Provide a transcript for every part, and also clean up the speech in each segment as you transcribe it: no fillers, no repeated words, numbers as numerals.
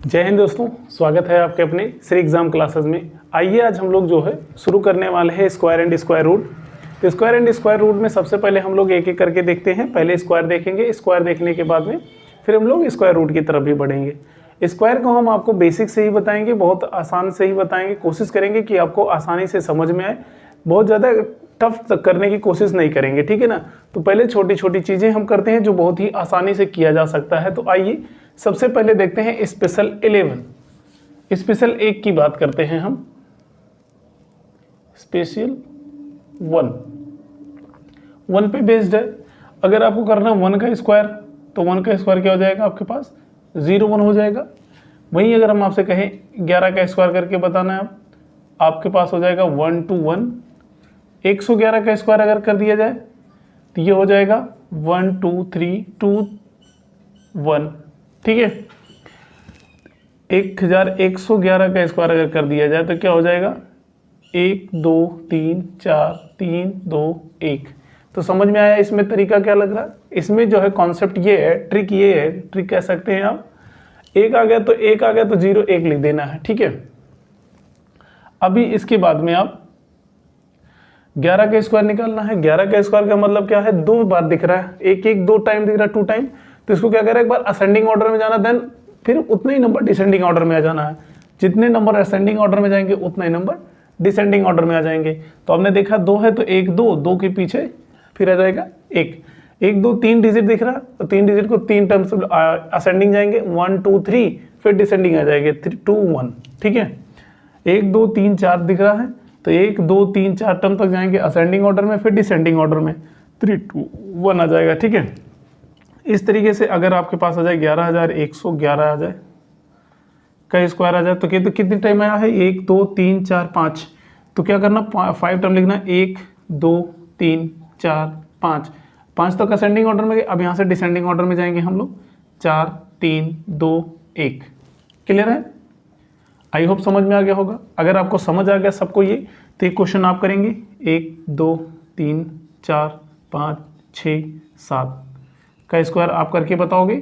जय हिंद दोस्तों, स्वागत है आपके अपने श्री एग्जाम क्लासेस में। आइए आज हम लोग जो है शुरू करने वाले हैं स्क्वायर एंड स्क्वायर रूट। तो स्क्वायर एंड स्क्वायर रूट में सबसे पहले हम लोग एक एक करके देखते हैं। पहले स्क्वायर देखेंगे, स्क्वायर देखने के बाद में फिर हम लोग स्क्वायर रूट की तरफ भी बढ़ेंगे। स्क्वायर को हम आपको बेसिक से ही बताएंगे, बहुत आसान से ही बताएंगे, कोशिश करेंगे कि आपको आसानी से समझ में आए, बहुत ज़्यादा टफ करने की कोशिश नहीं करेंगे, ठीक है ना। तो पहले छोटी छोटी चीज़ें हम करते हैं जो बहुत ही आसानी से किया जा सकता है। तो आइए सबसे पहले देखते हैं स्पेशल 11, स्पेशल 1 की बात करते हैं हम। स्पेशल 1 पे बेस्ड है। अगर आपको करना 1 का स्क्वायर तो 1 का स्क्वायर क्या हो जाएगा आपके पास 0 1 हो जाएगा। वहीं अगर हम आपसे कहें 11 का स्क्वायर करके बताना है आपके पास हो जाएगा 1 2 1। 111 का स्क्वायर अगर कर दिया जाए तो ये हो जाएगा 1 2 3 2 1, ठीक है। 1111 का स्क्वायर अगर कर दिया जाए तो क्या हो जाएगा 1 2 3 4 3 2 1। तो समझ में आया इसमें तरीका क्या लग रहा है। इसमें जो है कॉन्सेप्ट ये है, ट्रिक ये है, ट्रिक कह सकते हैं आप। 1 आ गया तो 1 आ गया तो 0 1 लिख देना है, ठीक है। अभी इसके बाद में आप 11 का स्क्वायर निकालना है। 11 का स्क्वायर का मतलब क्या है, 2 बार दिख रहा है, 1 1 2 टाइम दिख रहा है, 2 टाइम। तो इसको क्या करें, एक बार असेंडिंग ऑर्डर में जाना, देन फिर उतने ही नंबर डिसेंडिंग ऑर्डर में आ जाना है। जितने नंबर असेंडिंग ऑर्डर में जाएंगे उतना ही नंबर डिसेंडिंग ऑर्डर में आ जाएंगे। तो हमने देखा 2 है तो 1 2 2 के पीछे फिर आ जाएगा 1 1 2 3 डिजिट दिख रहा है तो 3 डिजिट को 3 टर्म्स असेंडिंग जाएंगे, 1 2 3 फिर डिसेंडिंग आ जाएंगे 3 2 1, ठीक है। 1 2 3 4 दिख रहा है तो 1 2 3 4 टर्म तक जाएंगे असेंडिंग ऑर्डर में, फिर डिसेंडिंग ऑर्डर में 3 2 1 आ जाएगा, ठीक है। इस तरीके से अगर आपके पास आ जाए 11111 आ जाए का स्क्वायर आ जाए तो कितनी टाइम आया है 1 2 3 4 5। तो क्या करना 5 टर्म लिखना, 1 2 3 4 5 तक असेंडिंग ऑर्डर में गए। अब यहाँ से डिसेंडिंग ऑर्डर में जाएंगे हम लोग 4 3 2 1। क्लियर है, आई होप समझ में आ गया होगा। अगर आपको समझ आ गया सबको ये तो एक क्वेश्चन आप करेंगे 1 2 3 4 5 6 7 का स्क्वायर आप करके बताओगे।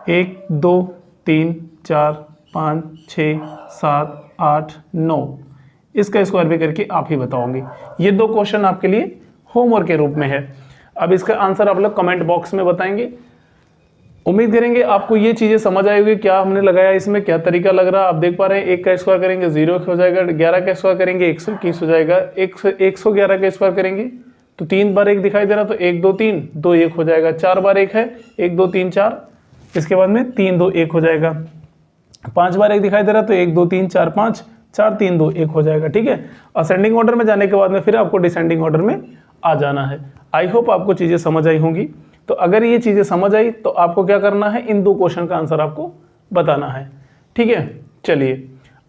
1 2 3 4 5 6 7 8 9 इसका स्क्वायर भी करके आप ही बताओगे। ये 2 क्वेश्चन आपके लिए होमवर्क के रूप में है। अब इसका आंसर आप लोग कमेंट बॉक्स में बताएंगे। उम्मीद करेंगे आपको ये चीज़ें समझ आई होगी, क्या हमने लगाया इसमें, क्या तरीका लग रहा है। आप देख पा रहे हैं 1 का स्क्वायर करेंगे 0 हो जाएगा, 11 का स्क्वायर करेंगे 121 हो जाएगा, 111 का स्क्वायर करेंगे तो 3 बार 1 दिखाई दे रहा तो 1 2 3 2 1 हो जाएगा। 4 बार 1 है 1 2 3 4, इसके बाद में 3 2 1 हो जाएगा। 5 बार 1 दिखाई दे रहा तो 1 2 3 4 5 4 3 2 1 हो जाएगा, ठीक है। असेंडिंग ऑर्डर में जाने के बाद में फिर आपको डिसेंडिंग ऑर्डर में आ जाना है। आई होप आपको चीज़ें समझ आई होंगी। तो अगर ये चीज़ें समझ आई तो आपको क्या करना है, इन 2 क्वेश्चन का आंसर आपको बताना है, ठीक है। चलिए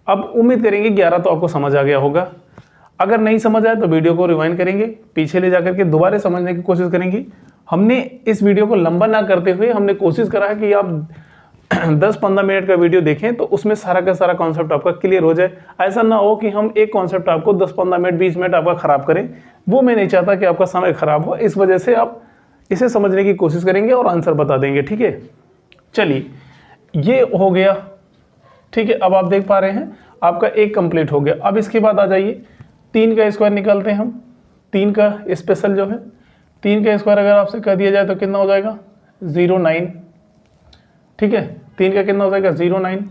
अब उम्मीद करेंगे 11 तो आपको समझ आ गया होगा। अगर नहीं समझ आया तो वीडियो को रिवाइंड करेंगे, पीछे ले जाकर के दोबारा समझने की कोशिश करेंगे। हमने इस वीडियो को लंबा ना करते हुए हमने कोशिश करा है कि आप 10-15 मिनट का वीडियो देखें तो उसमें सारा का सारा कॉन्सेप्ट आपका क्लियर हो जाए। ऐसा ना हो कि हम एक कॉन्सेप्ट आपको 10-15 मिनट 20 मिनट आपका ख़राब करें, वो मैं नहीं चाहता कि आपका समय ख़राब हो। इस वजह से आप इसे समझने की कोशिश करेंगे और आंसर बता देंगे, ठीक है। चलिए ये हो गया, ठीक है। अब आप देख पा रहे हैं आपका 1 कंप्लीट हो गया। अब इसके बाद आ जाइए 3 का स्क्वायर निकालते हैं हम। 3 का स्पेशल जो है 3 का स्क्वायर अगर आपसे कर दिया जाए तो कितना हो जाएगा 0 9, ठीक है। 3 का कितना हो जाएगा 0 9।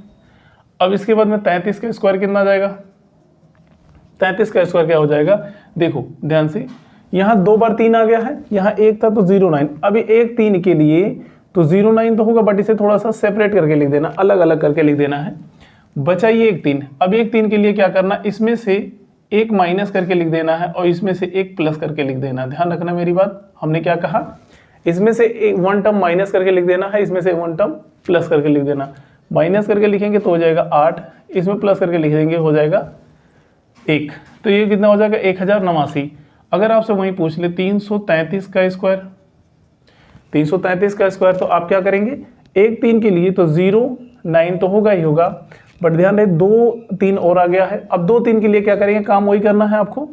अब इसके बाद में 33 का स्क्वायर कितना आ जाएगा, 33 का स्क्वायर क्या हो जाएगा, देखो ध्यान से, यहाँ 2 बार 3 आ गया है, यहाँ 1 था तो 0 9। अभी 1 3 के लिए तो 0 9 तो होगा, बट इसे थोड़ा सा सेपरेट करके लिख देना, अलग अलग करके लिख देना है। बचा ये 1 3। अब 1 3 के लिए क्या करना, इसमें से 1 माइनस करके लिख देना है और इसमें से 1 प्लस करके लिख देना। ध्यान रखना मेरी बात, हमने क्या कहा, इसमें से 1 टर्म माइनस करके लिख देना है, इसमें से 1 टर्म प्लस करके लिख देना। माइनस करके लिखेंगे तो हो जाएगा 8, इसमें प्लस करके लिख देंगे हो जाएगा 1। तो ये कितना हो जाएगा 1089। अगर आपसे वहीं पूछ ले 333 का स्क्वायर, 333 का स्क्वायर तो आप क्या करेंगे, 1 3 के लिए तो 0 9 तो होगा ही होगा, बट ध्यान रहे 2 3 और आ गया है। अब 2 3 के लिए क्या करेंगे, काम वही करना है आपको,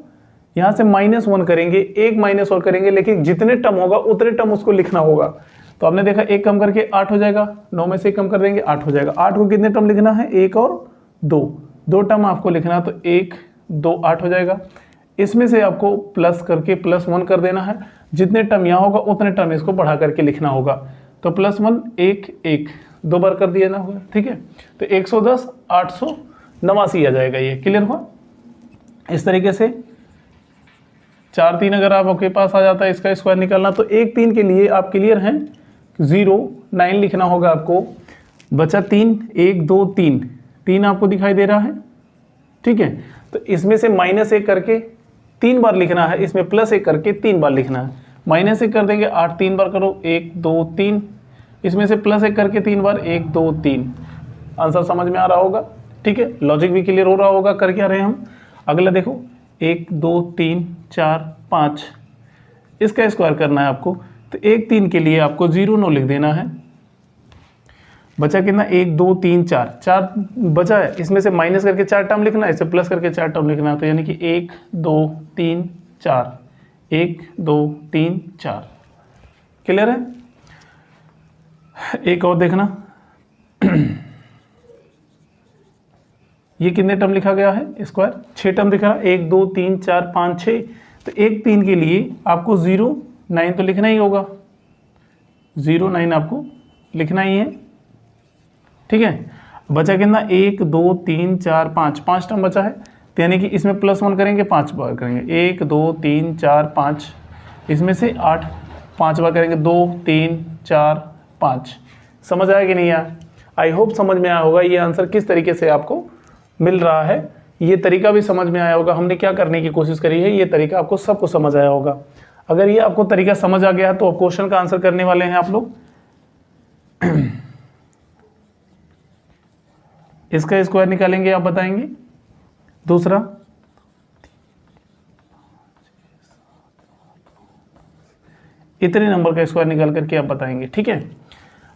यहाँ से -1 करेंगे, 1 माइनस और करेंगे, लेकिन जितने टर्म होगा उतने टर्म उसको लिखना होगा। तो तो आपने देखा एक कम करके 8 हो जाएगा, 9 में से एक कम कर देंगे 8 हो जाएगा। 8 को कितने टर्म लिखना है, 1 और 2, 2 टर्म आपको लिखना है, तो 1 2 8 हो जाएगा। इसमें से आपको प्लस करके +1 कर देना है, जितने टर्म यहाँ होगा उतने टर्म इसको बढ़ा करके लिखना होगा। तो +1 1 1 2 बार कर दिया ना होगा, ठीक है। तो 110 889 आ जाएगा, ये क्लियर हुआ। इस तरीके से 4 3 अगर आपके पास आ जाता है इसका स्क्वायर निकालना, तो 1 3 के लिए आप क्लियर हैं, 0 9 लिखना होगा आपको। बचा 3 1 2 3 3 आपको दिखाई दे रहा है, ठीक है। तो इसमें से -1 करके 3 बार लिखना है, इसमें +1 करके 3 बार लिखना है। -1 कर देंगे 8 3 बार करो, 1 2 3, इसमें से +1 करके 3 बार 1 2 3। आंसर समझ में आ रहा होगा, ठीक है। लॉजिक भी क्लियर हो रहा होगा, कर क्या रहे हैं हम। अगला देखो 1 2 3 4 5, इसका स्क्वायर करना है आपको। तो 1 3 के लिए आपको 0 9 लिख देना है। बचा कितना, 1 2 3 4 4 बचा है, इसमें से माइनस करके 4 टर्म लिखना है, इसे प्लस करके 4 टर्म लिखना है। तो यानी कि 1 2 3 4 1 2 3 4, क्लियर है। एक और देखना ये कितने टर्म लिखा गया है, स्क्वायर 6 टर्म दिख रहा है, 1 2 3 4 5 6। तो 1 3 के लिए आपको 0 9 तो लिखना ही होगा, 0 9 आपको लिखना ही है, ठीक है। बचा कितना, 1 2 3 4 5 5 टर्म बचा है। तो यानी कि इसमें +1 करेंगे 5 बार करेंगे, 1 2 3 4 5, इसमें से 8 5 बार करेंगे, 2 3 4 5। समझ आया कि नहीं आया? आई होप समझ में आया होगा ये आंसर किस तरीके से आपको मिल रहा है। ये तरीका भी समझ में आया होगा, हमने क्या करने की कोशिश करी है, ये तरीका आपको सबको समझ आया होगा। अगर ये आपको तरीका समझ आ गया तो क्वेश्चन का आंसर करने वाले हैं आप लोग। इसका स्क्वायर निकालेंगे, आप बताएंगे। दूसरा इतने नंबर का स्क्वायर निकाल करके आप बताएंगे, ठीक है।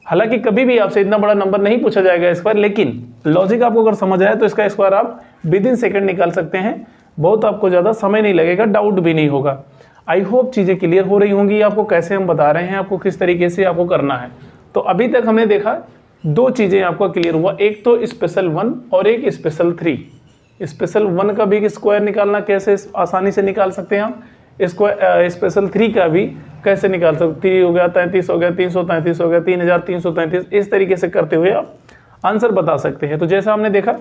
हालांकि कभी भी आपसे इतना बड़ा नंबर नहीं पूछा जाएगा स्क्वायर, लेकिन लॉजिक आपको अगर समझ आया तो इसका स्क्वायर आप विदिन सेकंड निकाल सकते हैं। बहुत आपको ज़्यादा समय नहीं लगेगा, डाउट भी नहीं होगा। आई होप चीज़ें क्लियर हो रही होंगी आपको, कैसे हम बता रहे हैं आपको, किस तरीके से आपको करना है। तो अभी तक हमने देखा 2 चीज़ें आपको क्लियर हुआ, एक तो स्पेशल 1 और एक स्पेशल 3। स्पेशल 1 का भी स्क्वायर निकालना कैसे आसानी से निकाल सकते हैं हम, स्क्वायर स्पेशल 3 का भी कैसे निकाल सकते। 3 हो गया 33 हो गया 333 हो गया 3333, इस तरीके से करते हुए आप आंसर बता सकते हैं। तो जैसा हमने देखा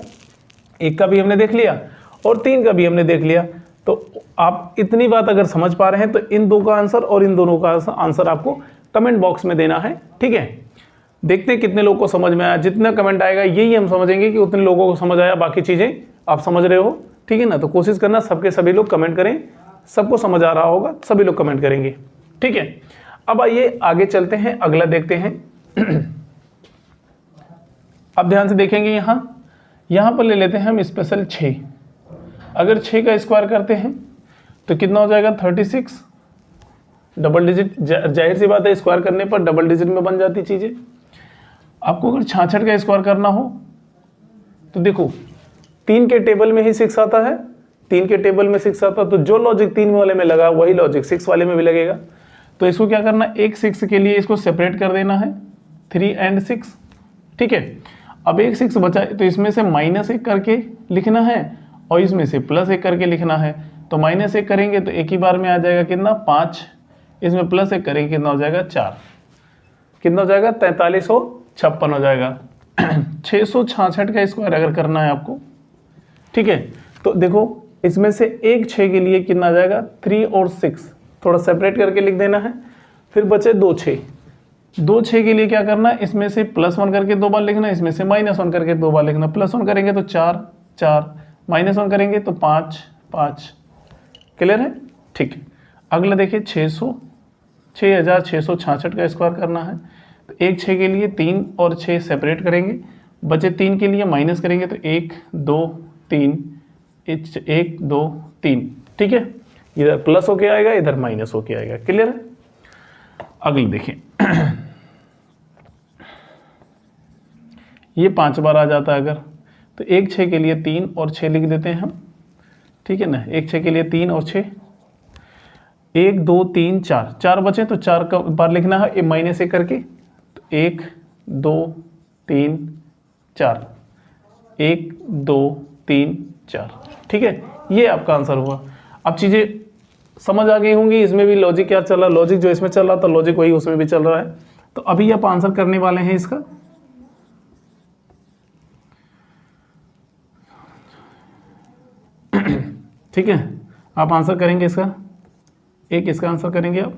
1 का भी हमने देख लिया और 3 का भी हमने देख लिया। तो आप इतनी बात अगर समझ पा रहे हैं तो इन 2 का आंसर और इन दोनों का आंसर आपको कमेंट बॉक्स में देना है, ठीक है। देखते हैं कितने लोगों को समझ में आया। जितना कमेंट आएगा यही हम समझेंगे कि उतने लोगों को समझ आया, बाकी चीज़ें आप समझ रहे हो, ठीक है ना। तो कोशिश करना सबके सभी लोग कमेंट करें, सबको समझ आ रहा होगा, सभी लोग कमेंट करेंगे, ठीक है। अब आइए आगे चलते हैं, अगला देखते हैं। अब ध्यान से देखेंगे, यहाँ पर ले लेते हैं हम स्पेशल 6। अगर 6 का स्क्वायर करते हैं तो कितना हो जाएगा, 36। डबल डिजिट, जाहिर सी बात है स्क्वायर करने पर डबल डिजिट में बन जाती चीज़ें। आपको अगर 66 का स्क्वायर करना हो तो देखो 3 के टेबल में ही 6 आता है, 3 के टेबल में 6 आता है, तो जो लॉजिक 3 वाले में लगा वही लॉजिक 6 वाले में भी लगेगा। तो इसको क्या करना, एक 6 के लिए इसको सेपरेट कर देना है, 3 और 6, ठीक है। अब एक 6 बचा है तो इसमें से -1 करके लिखना है और इसमें से +1 करके लिखना है। तो -1 करेंगे तो एक ही बार में आ जाएगा कितना, 5, इसमें +1 करेंगे कितना हो जाएगा, 4, कितना हो जाएगा, 4356 हो जाएगा। 666 का स्क्वायर अगर करना है आपको, ठीक है। तो देखो इसमें से एक 6 के लिए कितना आ जाएगा, 3 और 6, थोड़ा सेपरेट करके लिख देना है। फिर बचे 2 6, 2 6 के लिए क्या करना है, इसमें से +1 करके 2 बार लिखना, इसमें से -1 करके 2 बार लिखना। +1 करेंगे तो 4 4, -1 करेंगे तो 5 5, क्लियर है, ठीक है। अगला देखिए 6666 का स्क्वायर करना है। तो एक 6 के लिए 3 और 6 सेपरेट करेंगे, बचे 3 के लिए माइनस करेंगे तो 1 2 3, 1 2 3, ठीक है। इधर प्लस होके आएगा, इधर माइनस होके आएगा, क्लियर है। अगली देखिए ये 5 बार आ जाता है अगर, तो एक 6 के लिए 3 और 6 लिख देते हैं हम, ठीक है ना। एक 6 के लिए 3 और 6, 1 2 3 4, 4 बचे तो 4 का बार लिखना है, -1 करके 1 2 3 4, 1 2 3 4। ठीक है, ये आपका आंसर हुआ। अब चीज़ें समझ आ गई होंगी, इसमें भी लॉजिक क्या चल रहा है, लॉजिक जो इसमें चल रहा था लॉजिक वही उसमें भी चल रहा है। तो अभी आप आंसर करने वाले हैं इसका। ठीक है, आप आंसर करेंगे इसका, एक इसका आंसर करेंगे आप,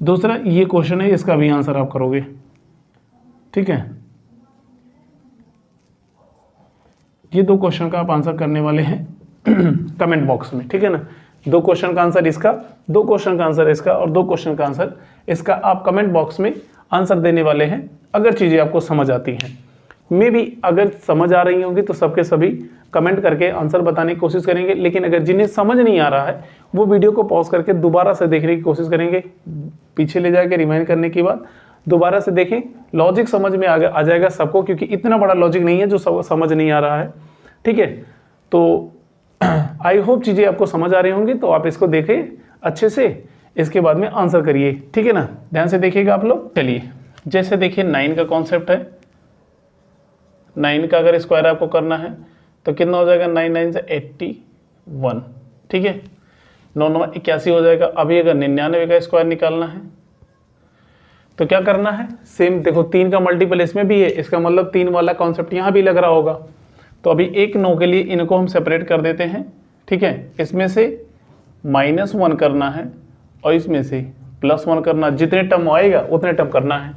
दूसरा ये क्वेश्चन है इसका भी आंसर आप करोगे। ठीक है, ये 2 क्वेश्चन का आप आंसर करने वाले हैं कमेंट बॉक्स में। ठीक है ना, 2 क्वेश्चन का आंसर इसका, 2 क्वेश्चन का आंसर इसका और 2 क्वेश्चन का आंसर इसका आप कमेंट बॉक्स में आंसर देने वाले हैं, अगर चीज़ें आपको समझ आती हैं। मे भी अगर समझ आ रही होंगी तो सबके सभी कमेंट करके आंसर बताने की कोशिश करेंगे, लेकिन अगर जिन्हें समझ नहीं आ रहा है वो वीडियो को पॉज करके दोबारा से देखने की कोशिश करेंगे, पीछे ले जाके रिमाइंड करने के बाद दोबारा से देखें, लॉजिक समझ में आ जाएगा सबको, क्योंकि इतना बड़ा लॉजिक नहीं है जो समझ नहीं आ रहा है। ठीक है, तो आई होप चीज़ें आपको समझ आ रही होंगी, तो आप इसको देखें अच्छे से, इसके बाद में आंसर करिए। ठीक है ना, ध्यान से देखिएगा आप लोग। चलिए, जैसे देखिए 9 का कॉन्सेप्ट है, 9 का अगर स्क्वायर आपको करना है तो कितना हो जाएगा, 9 9 से 81। ठीक है, 9 9 81 हो जाएगा। अभी अगर 99 का स्क्वायर निकालना है तो क्या करना है, सेम देखो 3 का मल्टीपल इसमें भी है, इसका मतलब 3 वाला कॉन्सेप्ट यहाँ भी लग रहा होगा। तो अभी एक 9 के लिए इनको हम सेपरेट कर देते हैं। ठीक है, इसमें से -1 करना है और इसमें से +1 करना, जितने टर्म आएगा उतने टर्म करना है।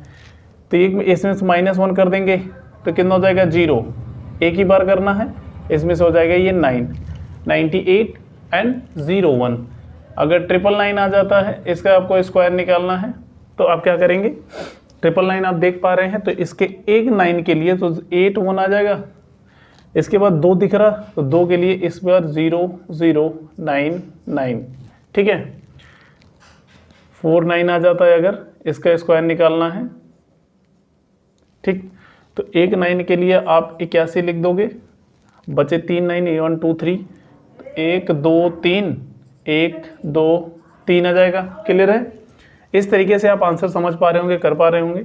तो एक इसमें से -1 कर देंगे तो कितना हो जाएगा, 0, एक ही बार करना है, इसमें से हो जाएगा ये 9, 98 एंड 0 1। अगर 999 आ जाता है, इसका आपको स्क्वायर निकालना है तो आप क्या करेंगे, 999 आप देख पा रहे हैं, तो इसके एक 9 के लिए तो 8 1 आ जाएगा, इसके बाद 2 दिख रहा तो 2 के लिए इस बार 0 0 9 9। ठीक है, 4 9 आ जाता है अगर इसका स्क्वायर निकालना है। ठीक, तो एक 9 के लिए आप 81 लिख दोगे, बचे 3 9, 1 2 3, 1 2 3, 1 2 3 आ जाएगा। क्लियर है, इस तरीके से आप आंसर समझ पा रहे होंगे, कर पा रहे होंगे।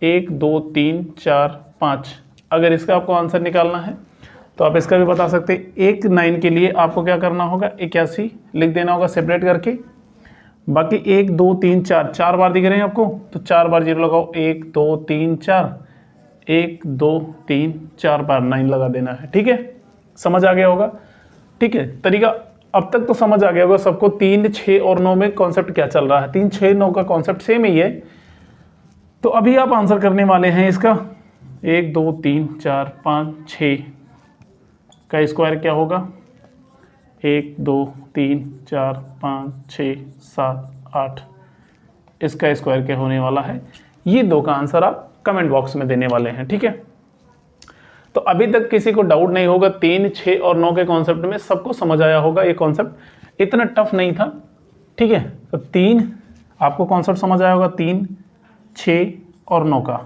1 2 3 4 5, अगर इसका आपको आंसर निकालना है तो आप इसका भी बता सकते हैं। एक 9 के लिए आपको क्या करना होगा, 81 लिख देना होगा सेपरेट करके। बाकी 1 2 3 4, 4 बार दिख रहे हैं आपको, तो 4 बार 0 लगाओ, 1 2 3 4, 1 2 3 4 बार 9 लगा देना है। ठीक है, समझ आ गया होगा। ठीक है, तरीका अब तक तो समझ आ गया होगा सबको। 3 6 और 9 में कॉन्सेप्ट क्या चल रहा है, 3 6 9 का कॉन्सेप्ट सेम ही है। तो अभी आप आंसर करने वाले हैं इसका 1 2 3 4 5 6 का स्क्वायर क्या होगा, 1 2 3 4 5 6 7 8, इसका स्क्वायर क्या होने वाला है। ये 2 का आंसर आप कमेंट बॉक्स में देने वाले हैं। ठीक है, तो अभी तक किसी को डाउट नहीं होगा, 3 6 और 9 के कॉन्सेप्ट में सबको समझ आया होगा। ये कॉन्सेप्ट इतना टफ नहीं था। ठीक है, तो 3 आपको कॉन्सेप्ट समझ आया होगा, 3 6 और 9 का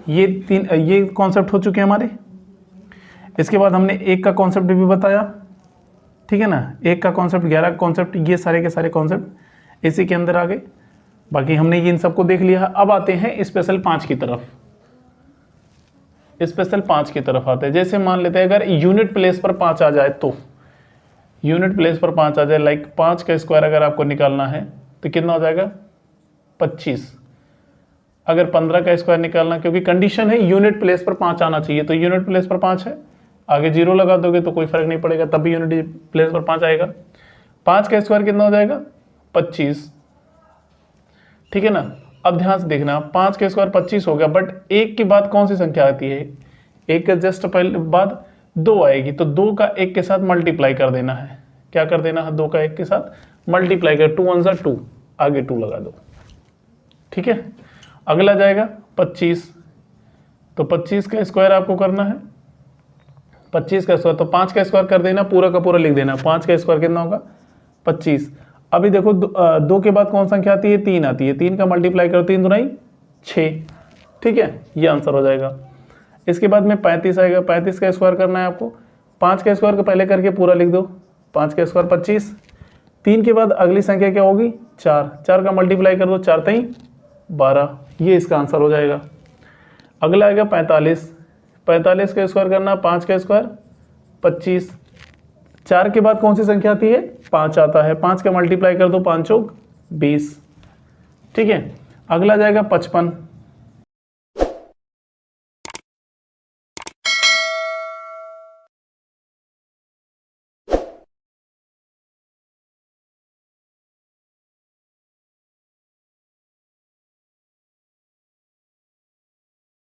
ये कॉन्सेप्ट हो चुके हैं हमारे। इसके बाद हमने 1 का कॉन्सेप्ट भी बताया। ठीक है ना, 1 का कॉन्सेप्ट, 11 का कॉन्सेप्ट, ये सारे के सारे कॉन्सेप्ट इसी के अंदर आ गए। बाकी हमने इन सबको देख लिया। अब आते हैं स्पेशल 5 की तरफ। स्पेशल 5 की तरफ आते हैं। जैसे मान लेते हैं अगर यूनिट प्लेस पर 5 आ जाए, तो यूनिट प्लेस पर 5 आ जाए, लाइक 5 का स्क्वायर अगर आपको निकालना है तो कितना हो जाएगा, 25। अगर 15 का स्क्वायर निकालना, क्योंकि कंडीशन है यूनिट प्लेस पर 5 आना चाहिए, तो यूनिट प्लेस पर 5 है, आगे 0 लगा दोगे तो कोई फर्क नहीं पड़ेगा, तब भी यूनिट प्लेस पर 5 आएगा। 5 का स्क्वायर कितना हो जाएगा, 25। ठीक है ना, अब ध्यान से देखना, 5 का स्क्वायर 25 हो गया, बट 1 के बाद कौन सी संख्या आती है, 1 के जस्ट पहले बाद 2 आएगी, तो 2 का 1 के साथ मल्टीप्लाई कर देना है। क्या कर देना है, 2 का 1 के साथ मल्टीप्लाई कर, 2 1 2, आगे 2 लगा दो। ठीक है, अगला जाएगा 25, तो 25 का स्क्वायर आपको करना है, 25 का स्क्वायर, तो 5 का स्क्वायर कर देना, पूरा का पूरा लिख देना। 5 का स्क्वायर कितना होगा, 25। अभी देखो 2 के बाद कौन संख्या आती है, 3 आती है, 3 का मल्टीप्लाई करो, 3 दूनी 6। ठीक है, ये आंसर हो जाएगा। इसके बाद में 35 आएगा, 35 का स्क्वायर करना है आपको, 5 का स्क्वायर को पहले करके पूरा लिख दो, 5 का स्क्वायर 25। 3 के बाद अगली संख्या क्या होगी, 4, 4 का मल्टीप्लाई कर दो, 4 3 12, ये इसका आंसर हो जाएगा। अगला आएगा 45, 45 का स्क्वायर करना, 5 का स्क्वायर 25, 4 के बाद कौन सी संख्या आती है, 5 आता है, 5 का मल्टीप्लाई कर दो, 5 चौक 20, ठीक है। अगला जाएगा 55,